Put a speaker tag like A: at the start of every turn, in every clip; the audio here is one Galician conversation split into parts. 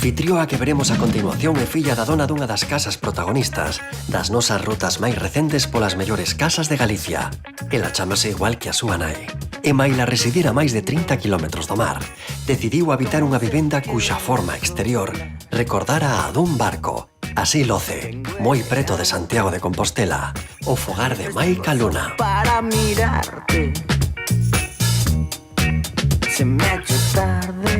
A: anfitrioa que veremos a continuación é filla da dona dunha das casas protagonistas das nosas rutas máis recentes polas mellores casas de Galicia. Ela chamase igual que a súa nai. E maila residir a máis de 30 km do mar, decidiu habitar unha vivenda cuxa forma exterior recordara a dun barco. Así loce, moi preto de Santiago de Compostela, o fogar de Maica Luna.
B: Para mirarte se me ha hecho tarde.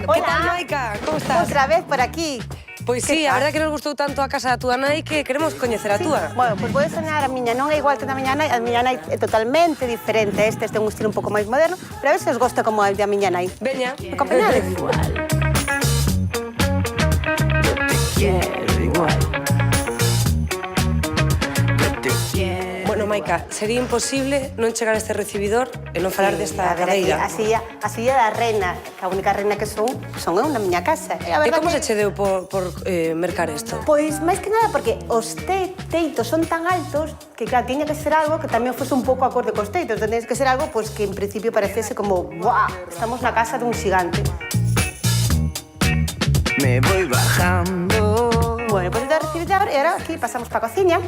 C: Hola,
D: Maica, como estás?
C: outra vez por aquí.
D: Pois sí, a verdade que nos gustou tanto a casa da túa nai que queremos coñecer a túa.
C: Bueno, pois vou enseñar a miña, non é igual que a miña nai é totalmente diferente. Este é un estilo un pouco máis moderno, pero a ver se os gosta como a da miña nai.
D: Veña.
C: Acompañades.
B: Quiero igual.
D: Bueno, Maica, sería imposible non chegar a este recibidor e non falar desta cadeira.
C: A silla da reina, que a única reina que son eu na miña casa.
D: E como se che deu por mercar isto?
C: Pois, máis que nada, porque os teitos son tan altos que, claro, tiña que ser algo que tamén fose un pouco acorde cos teitos. Tens que ser algo pois, que, en principio, parecese como ¡buah! Estamos na casa dun xigante.
B: Me voy bajando.
C: Bueno, pois de recibir e agora aquí pasamos pa cociña.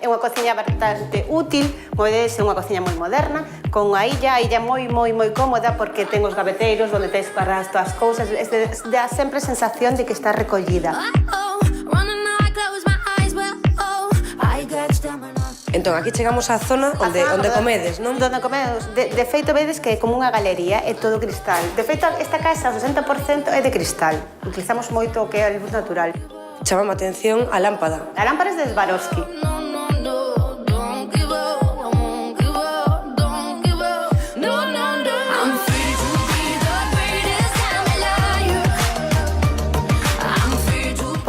C: É unha cociña bastante útil, ser unha cociña moi moderna, con a illa moi cómoda porque ten os gaveteiros onde tens guardadas todas as cousas, dá sempre a sensación de que está recollida.
D: Entón, aquí chegamos á zona onde comedes, non?
C: Onde comedes. De feito, vedes que é como unha galería, é todo cristal. De feito, esta casa, o 60% é de cristal. Utilizamos moito o que é a luz natural.
D: Chamame a atención a lámpada.
C: A lámpara é de Swarovski.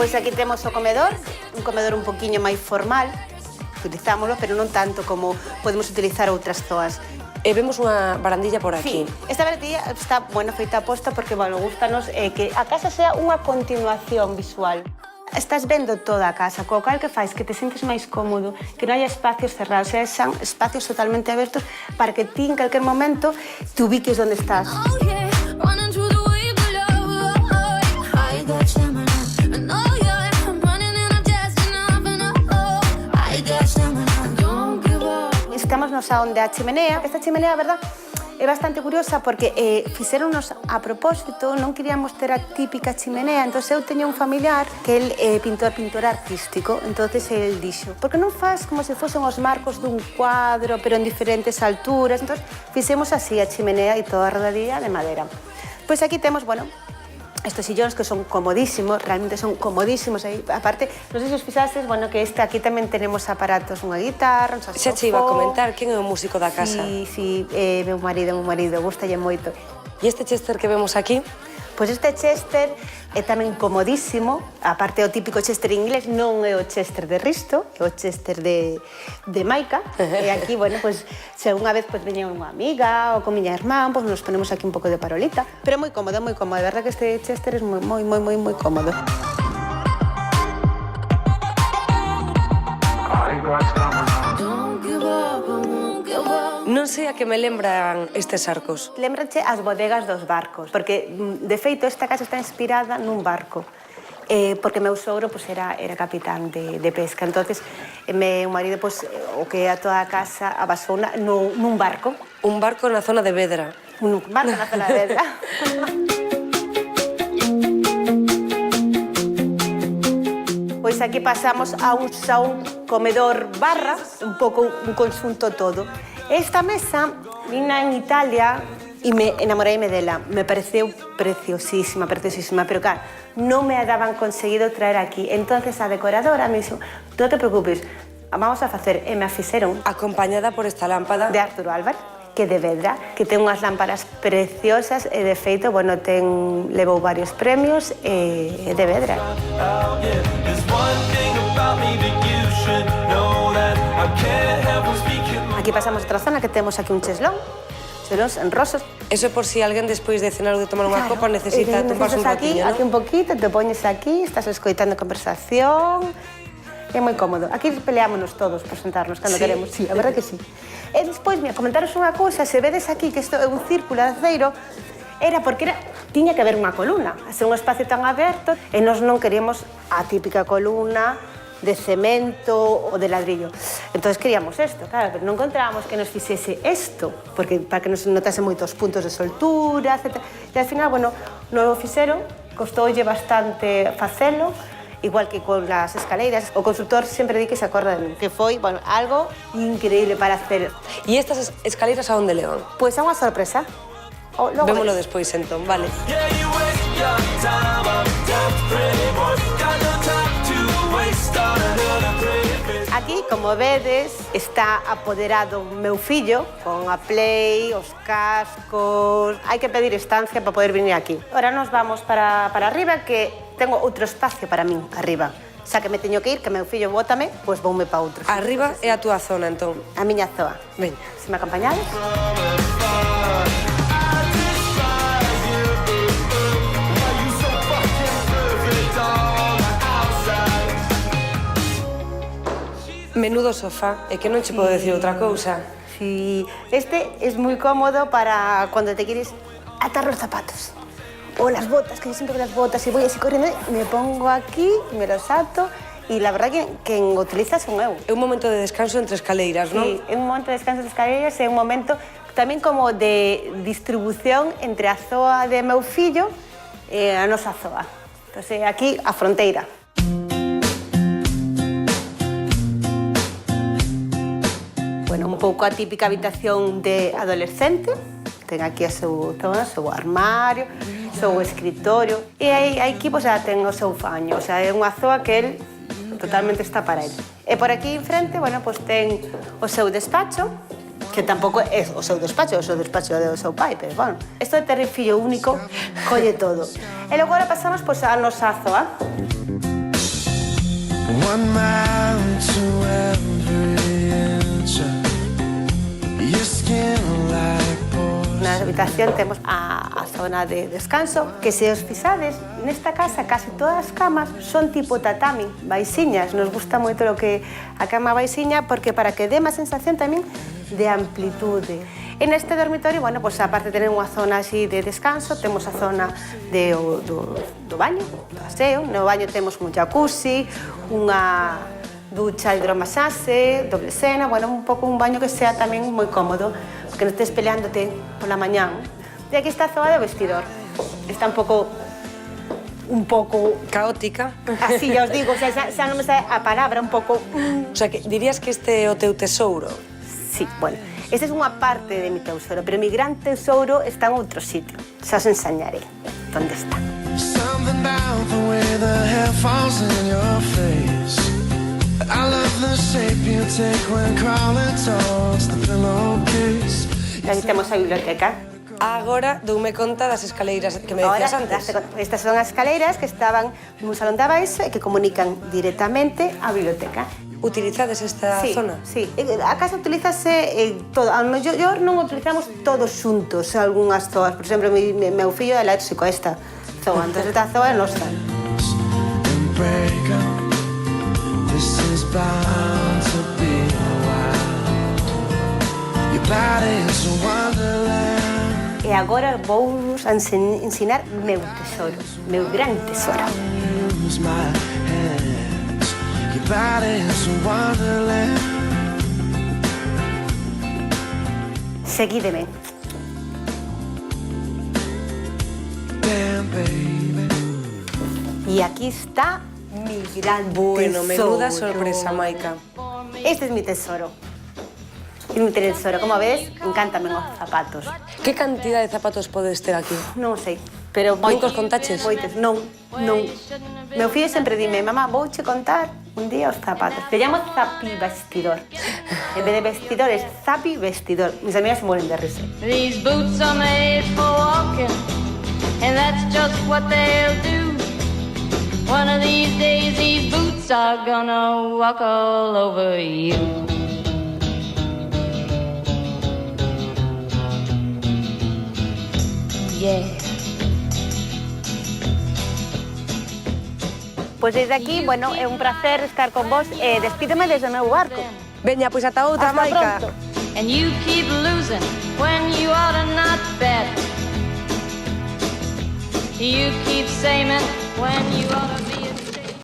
C: Pois aquí temos o comedor, un comedor un poquinho máis formal. Utilizámoslo, pero non tanto como podemos utilizar outras zoas.
D: E vemos unha barandilla por aquí.
C: Sí, esta barandilla está, feita aposta porque, gustanos que a casa sea unha continuación visual. Estás vendo toda a casa, co cal que fais que te sientes máis cómodo, que non haya espacios cerrados, sean espacios totalmente abertos para que ti en calquer momento te ubiques onde estás. Estamos nos onde a chimenea. Esta chimenea, a verdad, é bastante curiosa porque fixéronos a propósito, non queríamos ter a típica chimenea, entón eu teño un familiar que el é pintor artístico, entón el dixo, por que non faz como se fosen os marcos dun cuadro, pero en diferentes alturas, entón fixemos así a chimenea e toda a rodadilla de madera. Pois aquí temos, estos sillóns que son comodísimos, realmente son comodísimos aí. Aparte, non sei se os fixastes, que aquí tamén tenemos aparatos, unha guitarra, un saxofón.
D: Xa che iba a comentar, quen é o músico da casa?
C: Sí, meu marido, gustalle moito.
D: E este Chester que vemos aquí?
C: Pois este Chester é tamén comodísimo, aparte o típico Chester inglés, non é o Chester de Risto, é o Chester de Maica, e aquí, se unha vez veña unha amiga ou con miña irmán, nos ponemos aquí un pouco de parolita, pero é moi cómodo, de verdad que este Chester é moi cómodo.
D: Non sei a que me lembran estes arcos.
C: Lémbranche as bodegas dos barcos, porque, de feito, esta casa está inspirada nun barco. Porque meu sogro era capitán de pesca, entonces meu marido, o que é a toda a casa, abasou nun barco.
D: Un barco na zona de Vedra.
C: Un barco na zona de Vedra. Pois aquí pasamos a un comedor barra, un pouco un conxunto todo. Esta mesa vina en Italia e me enamoreime dela. Me pareceu preciosísima, pero claro, non me a daban conseguido traer aquí. Entonces a decoradora me dixo, non te preocupes, vamos a facer, e me a fixeron.
D: Acompañada por esta lámpada.
C: De Arturo Álvarez, que de Vedra, que ten unhas lámparas preciosas e de feito, levou varios premios e de Vedra. Aquí pasamos outra zona que temos aquí un cheslón en rosos.
D: Eso é por si alguén despois de cenar ou de tomar unha copa necesita tomarse un ratillo, non?
C: Aquí un poquito, te poñes aquí, estás escoitando conversación. É moi cómodo. Aquí peleámonos todos por sentarnos cando queremos. Sí, a verdade que sí. E despois, mira, comentaros unha cousa, se vedes aquí que isto é un círculo de aceiro, era porque tiña que haber unha columna, a ser un espacio tan aberto, e nós non queríamos a típica columna de cemento ou de ladrillo. Entón, queríamos isto, claro, pero non encontrábamos que nos fixese isto, porque para que nos notase moitos puntos de soltura, etc. E ao final, bueno, non o fixeron, costoulle bastante facelo, igual que con las escaleiras. O constructor sempre di que se acorda de mí, que foi, bueno, algo increíble para hacer.
D: E estas escaleiras a onde levan?
C: Pois é unha sorpresa.
D: Vémolo despois, entón, vale.
C: Aquí, como vedes, está apoderado meu fillo con a Play, os cascos. Hai que pedir estancia para poder venir aquí. Ahora nos vamos para arriba, que tengo outro espacio para min arriba. Xa que me teño que ir, que meu fillo bótame, pois voume para outro.
D: Arriba é a túa zona, entón.
C: A miña zoa.
D: Ben.
C: Se me acompañades?
D: Menudo sofá, é que non che podo decir outra cousa.
C: Sí, este es muy cómodo para cuando te quieres atar los zapatos. O las botas, que yo siempre con las botas y voy así corriendo, me pongo aquí, me los ato y la verdad que quien utiliza son eu.
D: É un momento de descanso entre escaleiras, non?
C: Sí, é un momento de descanso entre escaleiras, é un momento tamén como de distribución entre a zoa de meu fillo e a nosa zoa. Entón, aquí a fronteira. Bueno, un pouco a típica habitación de adolescente. Ten aquí a seu zona, seu armario, seu escritorio. E aí aquí, pois, ten o seu faño. O sea, é unha zoa que el totalmente está para él. E por aquí en frente, bueno, pois ten o seu despacho, que tampouco é o seu despacho do seu pai, pero, bueno, isto de ter fillo único colle todo. E logo agora pasamos, pois, a nosa zoa.
E: One mile to every inch of your skin like porcelain.
C: Na habitación temos a zona de descanso, que se os fixades, nesta casa casi todas as camas son tipo tatami, baixiñas. Nos gusta moito lo que a cama baixiña, porque para que dé má sensación tamén de amplitude. En este dormitorio, bueno, pues aparte de tener unha zona así de descanso, temos a zona do baño, do aseo. No baño temos un jacuzzi, unha ducha hidromasaxe, doble sena, bueno, un pouco un baño que sea tamén moi cómodo, que non estés peleándote pola mañán. E aquí está a zona do vestidor. Está un pouco
D: caótica.
C: Así, ya os digo, o sea, xa non me sabe a palabra, un pouco...
D: O sea, que dirías que este é o teu tesouro?
C: Sí, bueno, esta é unha parte de mi tesouro, pero mi gran tesouro está en outro sitio. Xa os enseñaré onde está.
E: Something about the way the hair falls in your face. I love the shape you take when crawling towards the pillowcase.
C: Aquí temos a biblioteca.
D: Agora doume conta das escaleiras que me decías antes.
C: Estas son as escaleiras que estaban nun salón de abaixo e que comunican directamente á biblioteca.
D: Utilizades esta zona?
C: Sí, a casa utilízase todo. A mellor non utilizamos todos xuntos algunhas zoas. Por exemplo, meu fillo é alérxico a esta zoa, entón esta zoa é nosa. E agora vou ensinar meu tesouro, meu gran tesouro. Seguídeme. E aquí está mi gran tesoro.
D: Bueno, menuda sorpresa, Maika.
C: Este es mi tesoro. Es mi tesoro. Como ves, encántanme os zapatos.
D: Que cantidad de zapatos podes ter aquí?
C: Non sei, pero
D: Nunca os contaches?
C: Moitos, non. Meu fillo sempre dime, mamá, vouche contar un día os zapatos. Te llamo zapi vestidor. En vez de vestidor, es zapi vestidor. Mis amigas se mueren de risa.
F: These boots are made for walking, and that's just what they'll do. One of these days, these boots are gonna walk all over you. Yeah.
C: Pois desde aquí, bueno, é un placer estar con vos. Despídeme desde o meu barco.
D: Veña, pois ata outra,
C: Hasta
D: Maica.
C: pronto.
F: And you keep losing when you ought to not bet. You keep saying when you ought to be